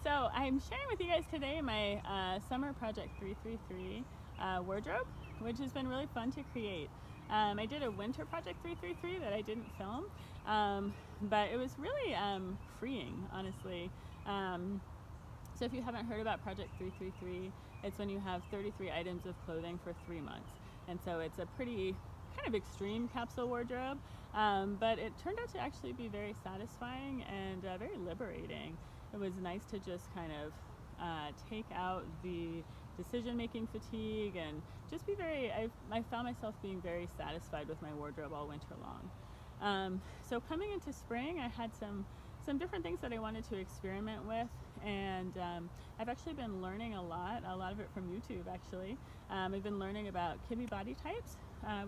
So I'm sharing with you guys today my Summer Project 333 wardrobe, which has been really fun to create. I did a Winter Project 333 that I didn't film, but it was really freeing, honestly. So if you haven't heard about Project 333, it's when you have 33 items of clothing for 3 months. And so it's a pretty kind of extreme capsule wardrobe, but it turned out to actually be very satisfying and very liberating. It was nice to just kind of take out the decision-making fatigue and just be I found myself being very satisfied with my wardrobe all winter long. So coming into spring, I had some different things that I wanted to experiment with, and I've actually been learning a lot of it from YouTube actually. I've been learning about Kibbe body types,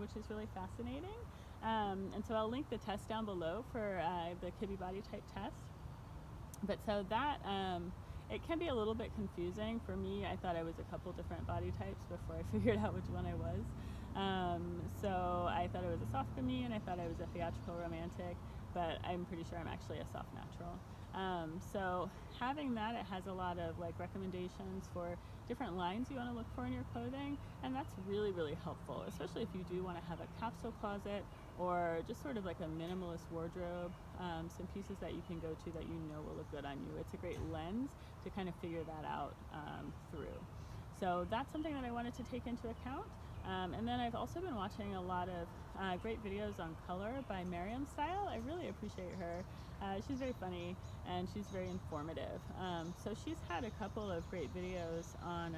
which is really fascinating, and so I'll link the test down below for the Kibbe body type test. But so that it can be a little bit confusing for me. I thought I was a couple different body types before I figured out which one I was. So I thought I was a soft femme, and I thought I was a theatrical romantic, but I'm pretty sure I'm actually a soft natural. So having that, it has a lot of like recommendations for different lines you want to look for in your clothing, and that's really, really helpful, especially if you do want to have a capsule closet or just sort of like a minimalist wardrobe, some pieces that you can go to that you know will look good on you. It's a great lens to kind of figure that out through. So that's something that I wanted to take into account. And then I've also been watching a lot of great videos on color by Merriam Style. I really appreciate her. She's very funny and she's very informative. So she's had a couple of great videos on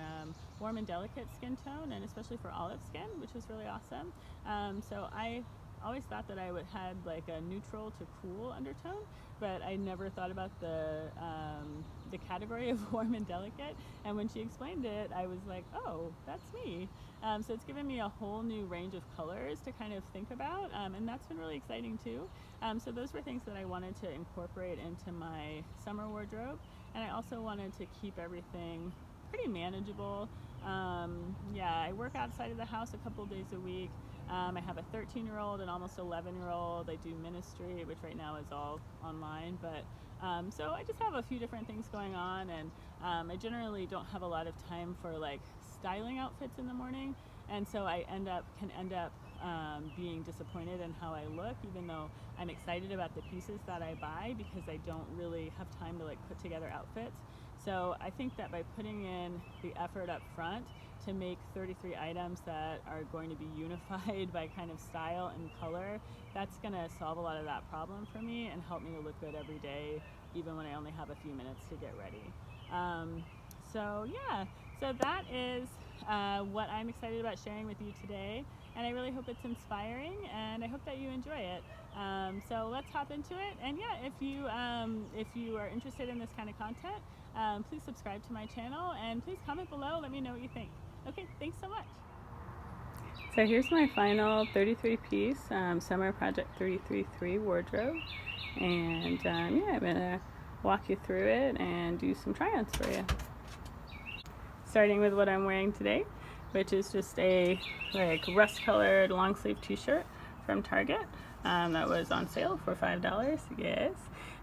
warm and delicate skin tone, and especially for olive skin, which is really awesome. So I always thought that I would had like a neutral to cool undertone, but I never thought about the category of warm and delicate. And when she explained it, I was like, oh, that's me. So it's given me a whole new range of colors to kind of think about, and that's been really exciting too. So those were things that I wanted to incorporate into my summer wardrobe, and I also wanted to keep everything pretty manageable. Yeah, I work outside of the house a couple days a week. I have a 13-year-old and almost 11-year-old. I do ministry, which right now is all online, but so I just have a few different things going on, and I generally don't have a lot of time for like styling outfits in the morning, and so I can end up being disappointed in how I look, even though I'm excited about the pieces that I buy, because I don't really have time to like put together outfits. So I think that by putting in the effort up front to make 33 items that are going to be unified by kind of style and color, that's going to solve a lot of that problem for me and help me to look good every day, even when I only have a few minutes to get ready. So yeah, so that is what I'm excited about sharing with you today, and I really hope it's inspiring, and I hope that you enjoy it. So let's hop into it. And yeah, if you are interested in this kind of content, please subscribe to my channel, and please comment below. Let me know what you think. Okay, thanks so much. So here's my final 33-piece Summer Project 333 wardrobe, and yeah, I'm gonna walk you through it and do some try-ons for you. Starting with what I'm wearing today, which is just a like rust-colored long-sleeve t-shirt from Target that was on sale for $5. Yes,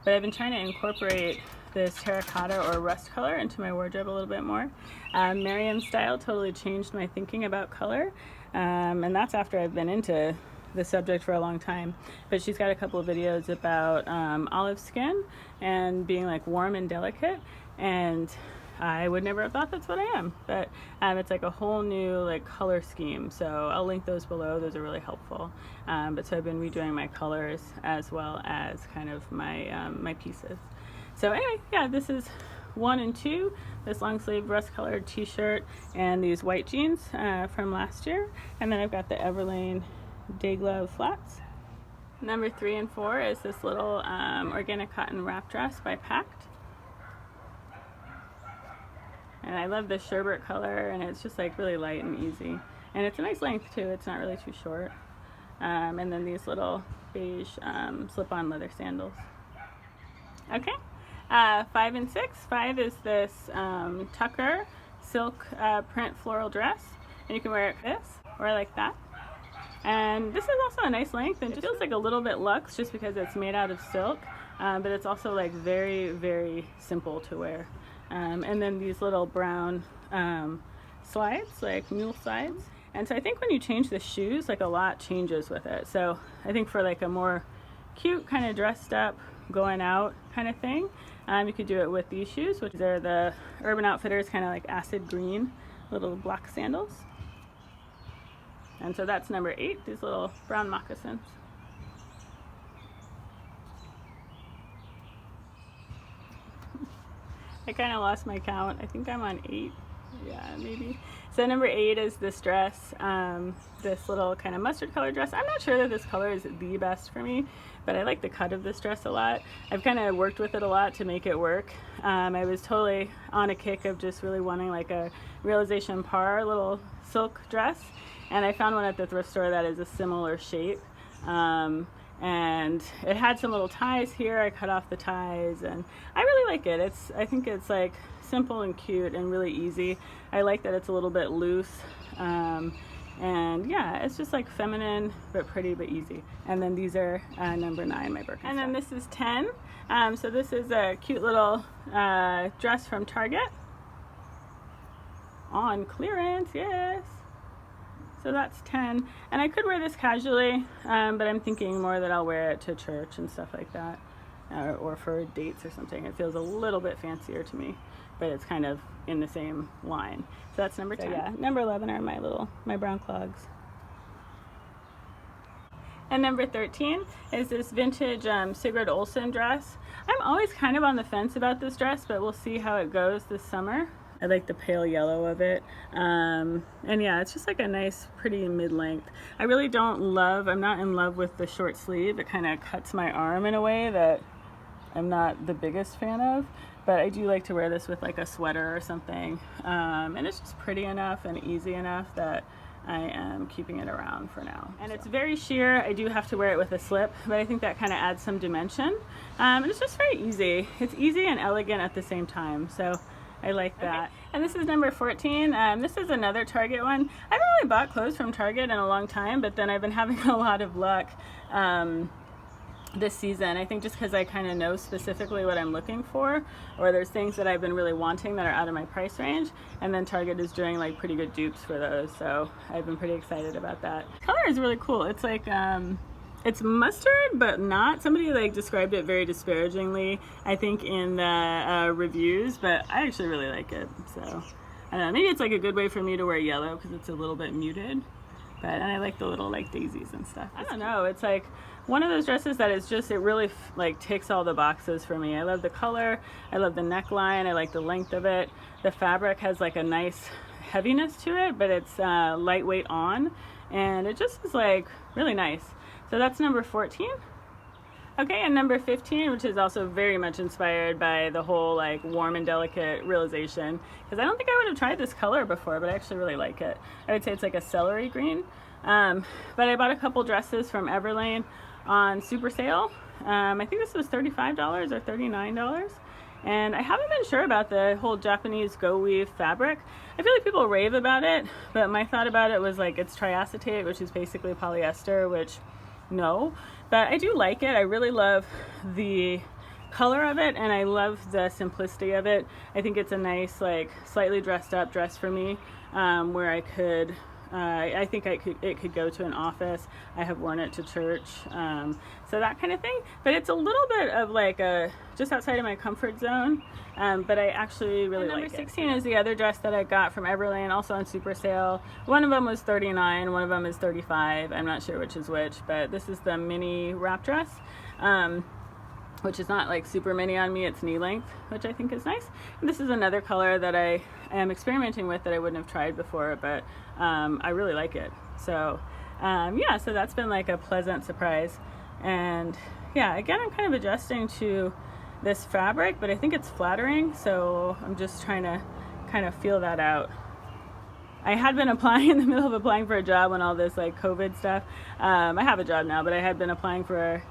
but I've been trying to incorporate this terracotta or rust color into my wardrobe a little bit more. Merriam Style totally changed my thinking about color, and that's after I've been into the subject for a long time. But she's got a couple of videos about olive skin and being like warm and delicate, and I would never have thought that's what I am, but it's like a whole new like color scheme. So I'll link those below. Those are really helpful. But so I've been redoing my colors as well as kind of my my pieces. So anyway, yeah, this is 1 and 2, this long sleeve rust colored t-shirt and these white jeans from last year. And then I've got the Everlane Day Glove flats. Number 3 and 4 is this little organic cotton wrap dress by Pact. And I love this sherbet color, and it's just like really light and easy. And it's a nice length too, it's not really too short. And then these little beige slip-on leather sandals. Okay, 5 and 6. 5 is this tucker silk print floral dress, and you can wear it like this or like that. And this is also a nice length, and it feels like a little bit luxe just because it's made out of silk. but it's also like very, very simple to wear. And then these little brown slides, like mule slides. And so I think when you change the shoes, like a lot changes with it. So I think for like a more cute kind of dressed up going out kind of thing, you could do it with these shoes, which are the Urban Outfitters kind of like acid green little black sandals. And so that's number 8, these little brown moccasins. I kind of lost my count. I think I'm on 8. Yeah, maybe. So number 8 is this dress, this little kind of mustard color dress. I'm not sure that this color is the best for me, but I like the cut of this dress a lot. I've kind of worked with it a lot to make it work. I was totally on a kick of just really wanting like a Realization Par little silk dress, and I found one at the thrift store that is a similar shape. And it had some little ties here. I cut off the ties, and I really like it. I think it's like simple and cute and really easy. I like that it's a little bit loose, and yeah, it's just like feminine but pretty but easy. And then these are number 9, my Birkenstock. And then this is 10. So this is a cute little dress from Target on clearance. Yes. So that's 10, and I could wear this casually, but I'm thinking more that I'll wear it to church and stuff like that, or for dates or something. It feels a little bit fancier to me, but it's kind of in the same line. So that's number 10. So yeah, number 11 are my brown clogs. And number 13 is this vintage Sigrid Olsen dress. I'm always kind of on the fence about this dress, but we'll see how it goes this summer. I like the pale yellow of it. And yeah, it's just like a nice, pretty mid-length. I really I'm not in love with the short sleeve. It kind of cuts my arm in a way that I'm not the biggest fan of. But I do like to wear this with like a sweater or something. And it's just pretty enough and easy enough that I am keeping it around for now. And it's very sheer. I do have to wear it with a slip, but I think that kind of adds some dimension. And it's just very easy. It's easy and elegant at the same time. So I like that. Okay. And this is number 14. This is another Target one. I haven't really bought clothes from Target in a long time, but then I've been having a lot of luck this season. I think just because I kind of know specifically what I'm looking for, or there's things that I've been really wanting that are out of my price range, and then Target is doing like pretty good dupes for those, so I've been pretty excited about that. Color is really cool. It's like it's mustard, but not. Somebody like described it very disparagingly, I think, in the reviews, but I actually really like it. So I don't know, maybe it's like a good way for me to wear yellow because it's a little bit muted. And I like the little like daisies and stuff. I don't know, it's like one of those dresses that is just, it really like ticks all the boxes for me. I love the color, I love the neckline, I like the length of it. The fabric has like a nice heaviness to it, but it's lightweight on, and it just is like really nice. So that's number 14. Okay, and number 15, which is also very much inspired by the whole like warm and delicate realization, because I don't think I would have tried this color before, but I actually really like it. I would say it's like a celery green. But I bought a couple dresses from Everlane on super sale. I think this was $35 or $39. And I haven't been sure about the whole Japanese go weave fabric. I feel like people rave about it, but my thought about it was like it's triacetate, which is basically polyester, which no. But I do like it. I really love the color of it, and I love the simplicity of it. I think it's a nice, like, slightly dressed up dress for me, where I could, I think it could go to an office. I have worn it to church, so that kind of thing. But it's a little bit of like just outside of my comfort zone, but I actually really like it. Number 16 is the other dress that I got from Everlane, also on super sale. One of them was $39, one of them is $35. I'm not sure which is which, but this is the mini wrap dress, which is not like super mini on me, it's knee length, which I think is nice. And this is another color that I am experimenting with that I wouldn't have tried before, but I really like it. So yeah, so that's been like a pleasant surprise. And yeah, again, I'm kind of adjusting to this fabric, but I think it's flattering, so I'm just trying to kind of feel that out. I had been applying in the middle of applying for a job when all this like COVID stuff. I have a job now, but I had been applying for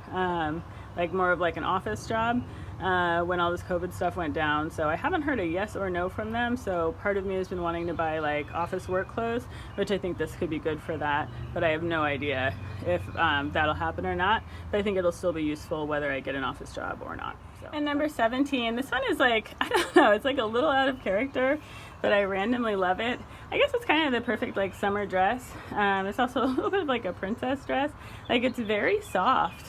like more of like an office job. when all this COVID stuff went down. So I haven't heard a yes or no from them. So part of me has been wanting to buy like office work clothes, which I think this could be good for that. But I have no idea if that'll happen or not. But I think it'll still be useful whether I get an office job or not. So. And number 17, this one is like, I don't know, it's like a little out of character, but I randomly love it. I guess it's kind of the perfect like summer dress. It's also a little bit of like a princess dress. Like it's very soft.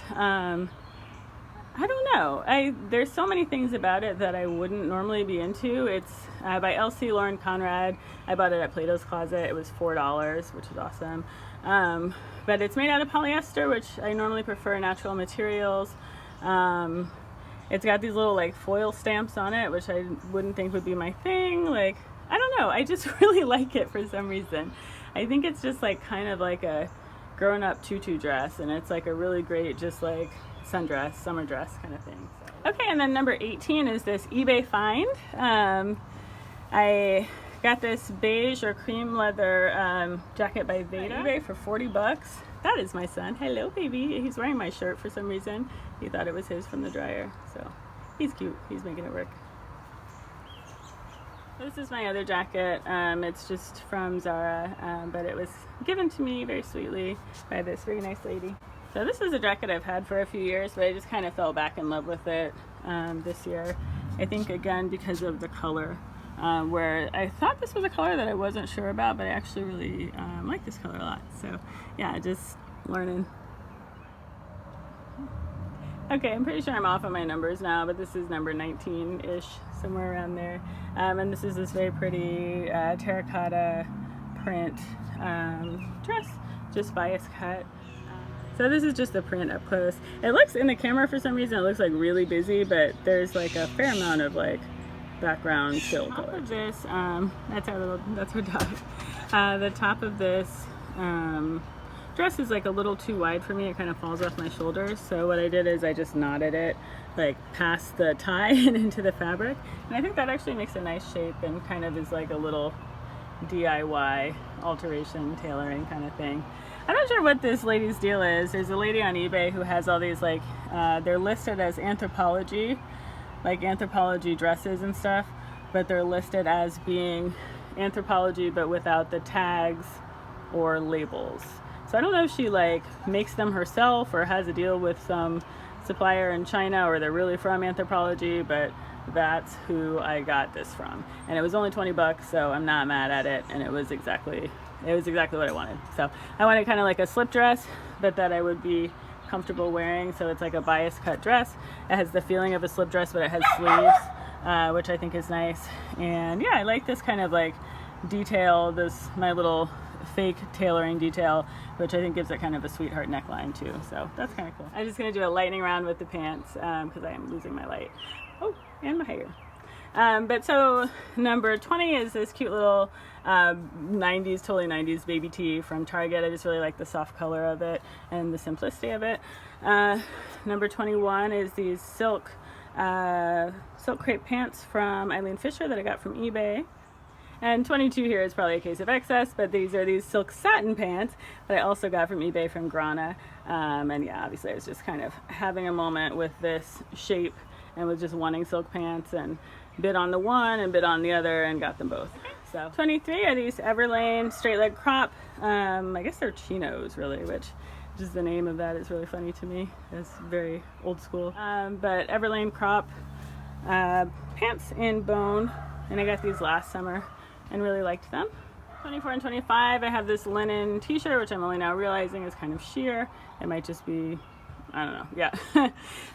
I don't know. There's so many things about it that I wouldn't normally be into. It's by Elsie Lauren Conrad. I bought it at Plato's Closet. It was $4, which is awesome. But it's made out of polyester, which I normally prefer natural materials. It's got these little like foil stamps on it, which I wouldn't think would be my thing. Like, I don't know. I just really like it for some reason. I think it's just like kind of like a grown-up tutu dress, and it's like a really great just like sundress, summer dress kind of thing. So. Okay, and then number 18 is this eBay find. I got this beige or cream leather jacket by Veda eBay for $40. That is my son. Hello, baby. He's wearing my shirt for some reason. He thought it was his from the dryer, so he's cute. He's making it work. This is my other jacket. It's just from Zara, but it was given to me very sweetly by this very nice lady. So this is a jacket I've had for a few years, but I just kind of fell back in love with it this year. I think, again, because of the color, where I thought this was a color that I wasn't sure about, but I actually really like this color a lot. So yeah, just learning. Okay, I'm pretty sure I'm off on my numbers now, but this is number 19-ish, somewhere around there. And this is this very pretty terracotta print dress, just bias cut. So this is just the print up close. It looks, in the camera for some reason, it looks like really busy, but there's like a fair amount of like background fill color. Of this, that's our dog. The top of this dress is like a little too wide for me. It kind of falls off my shoulders. So what I did is I just knotted it like past the tie and into the fabric. And I think that actually makes a nice shape and kind of is like a little DIY alteration, tailoring kind of thing. I'm not sure what this lady's deal is. There's a lady on eBay who has all these like, they're listed as anthropology, like anthropology dresses and stuff, but they're listed as being anthropology but without the tags or labels. So I don't know if she like makes them herself or has a deal with some supplier in China, or they're really from Anthropology, but that's who I got this from. And it was only $20, so I'm not mad at it, and it was exactly what I wanted. So I wanted kind of like a slip dress, but that I would be comfortable wearing. So it's like a bias cut dress. It has the feeling of a slip dress, but it has sleeves, which I think is nice. And yeah, I like this kind of like detail, my little fake tailoring detail, which I think gives it kind of a sweetheart neckline too. So that's kind of cool. I'm just going to do a lightning round with the pants because I am losing my light. Oh, and my hair. But so number 20 is this cute little 90s, totally 90s baby tee from Target. I just really like the soft color of it and the simplicity of it. Number 21 is these silk crepe pants from Eileen Fisher that I got from eBay. And 22 here is probably a case of excess, but these are these silk satin pants that I also got from eBay from Grana. And yeah, obviously I was just kind of having a moment with this shape and was just wanting silk pants, and bid on the one and bid on the other and got them both. So 23 are these Everlane straight leg crop. I guess they're chinos really, which just the name of that is really funny to me. It's very old school. But Everlane crop pants in bone, and I got these last summer and really liked them. 24 and 25, I have this linen t-shirt, which I'm only now realizing is kind of sheer. It might just be, I don't know, yeah.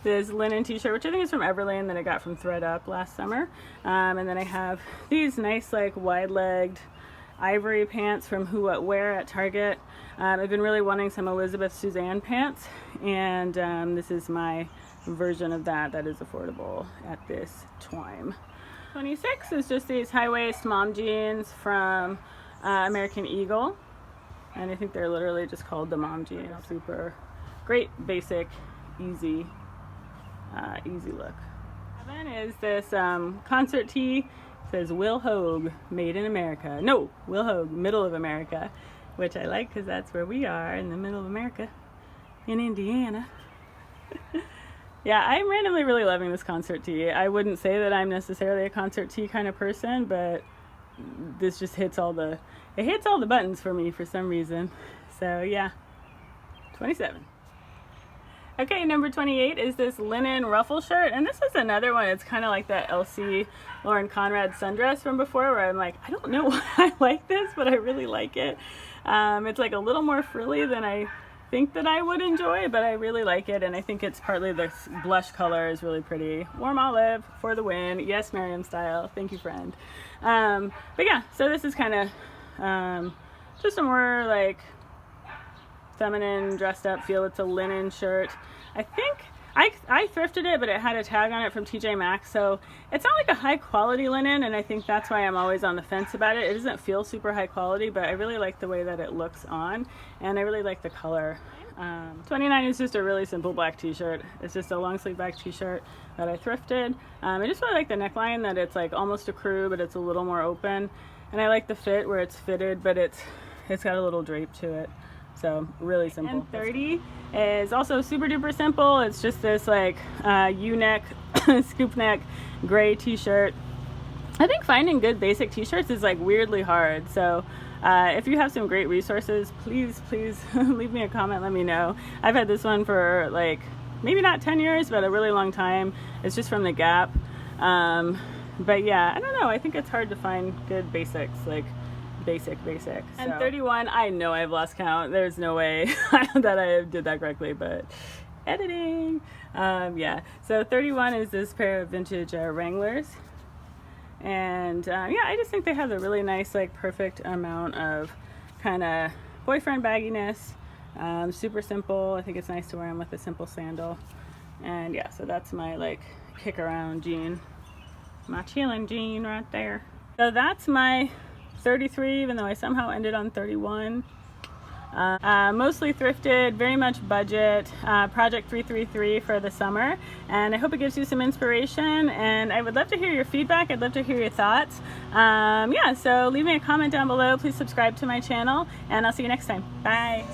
This linen t-shirt, which I think is from Everlane, that I got from ThredUp last summer. And then I have these nice like wide-legged ivory pants from Who What Wear at Target. I've been really wanting some Elizabeth Susanne pants, and this is my version of that is affordable at this time. 26 is just these high-waist mom jeans from American Eagle, and I think they're literally just called the mom jeans. Super great, basic, easy look. Then is this concert tee. It says Will Hogue, made in America. No, Will Hogue, middle of America, which I like because that's where we are, in the middle of America, in Indiana. Yeah, I'm randomly really loving this concert tee. I wouldn't say that I'm necessarily a concert tee kind of person, but this just hits all the buttons for me for some reason. So yeah, 27. Okay, number 28 is this Linen Ruffle Shirt, and this is another one. It's kind of like that Elsie Lauren Conrad sundress from before, where I'm like, I don't know why I like this, but I really like it. It's like a little more frilly than I think that I would enjoy, but I really like it, and I think it's partly the blush color is really pretty. Warm olive for the win. Yes, Merriam Style. Thank you, friend. But yeah, so this is kind of just a more like feminine dressed up feel. It's a linen shirt. I think I thrifted it, but it had a tag on it from TJ Maxx, so it's not like a high quality linen, and I think that's why I'm always on the fence about it. It doesn't feel super high quality, but I really like the way that it looks on, and I really like the color. 29 is just a really simple black t-shirt. It's just a long sleeve black t-shirt that I thrifted. I just really like the neckline, that it's like almost a crew, but it's a little more open, and I like the fit where it's fitted, but it's got a little drape to it. So really simple. And 30 is also super duper simple. It's just this like U-neck, scoop neck, gray t-shirt. I think finding good basic t-shirts is like weirdly hard. So if you have some great resources, please leave me a comment, let me know. I've had this one for like maybe not 10 years, but a really long time. It's just from the Gap. But yeah, I don't know. I think it's hard to find good basics, like basic. And so. 31, I know I've lost count. There's no way that I did that correctly, but editing. Yeah, so 31 is this pair of vintage Wranglers. And yeah, I just think they have a really nice, like perfect amount of kind of boyfriend bagginess. Super simple. I think it's nice to wear them with a simple sandal. And yeah, so that's my like kick around jean. My chillin' jean right there. So that's my 33, even though I somehow ended on 31. Mostly thrifted, very much budget, project 333 for the summer, and I hope it gives you some inspiration, and I would love to hear your feedback. I'd love to hear your thoughts. Yeah, so leave me a comment down below. Please subscribe to my channel, and I'll see you next time. Bye.